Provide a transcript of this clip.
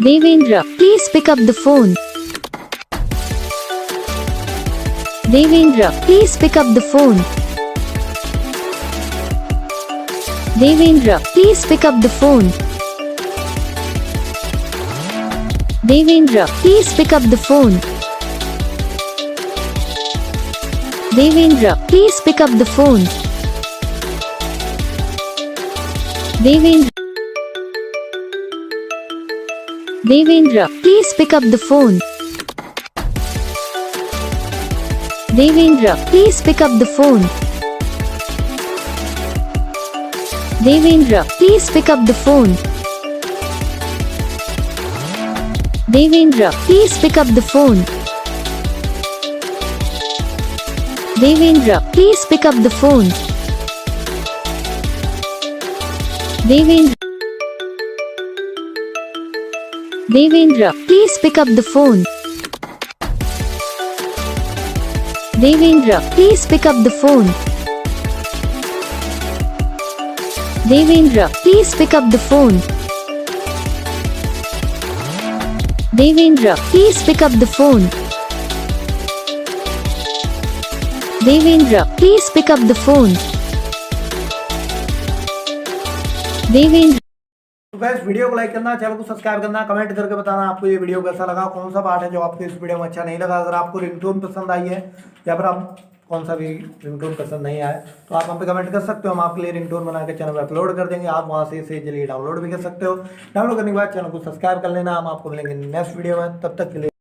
Devendra, please pick up the phone. Devendra, please pick up the phone. Devendra, please pick up the phone. Devendra, please pick up the phone. Devendra, please pick up the phone. Devendra, Devendra, please pick up the phone. Devendra, please pick up the phone. Devendra, please pick up the phone. Devendra, please pick up the phone. Devendra, please pick up the phone. Devendra, Devendra, please pick up the phone. Devendra, please pick up the phone. Devendra, please pick up the phone. Devendra, please pick up the phone. Devendra, please pick up the phone. Devendra. तो guys video को like करना, channel को subscribe करना, comment करके बताना आपको ये video कैसा लगा, कौन सा पार्ट है जो आपको इस वीडियो में अच्छा नहीं लगा। अगर आपको रिंगटोन पसंद आई है या फिर आप कौन सा भी रिंगटोन पसंद नहीं आया तो आप हम पे कमेंट कर सकते हो, हम आपके लिए रिंगटोन बना के चैनल पर अपलोड कर देंगे। आप वहाँ से इसे जल्दी डाउनलोड भी कर सकते हो। डाउनलोड करने के बाद चैनल को सब्सक्राइब कर लेना। हम आपको मिलेंगे नेक्स्ट वीडियो में, तब तक के लिए।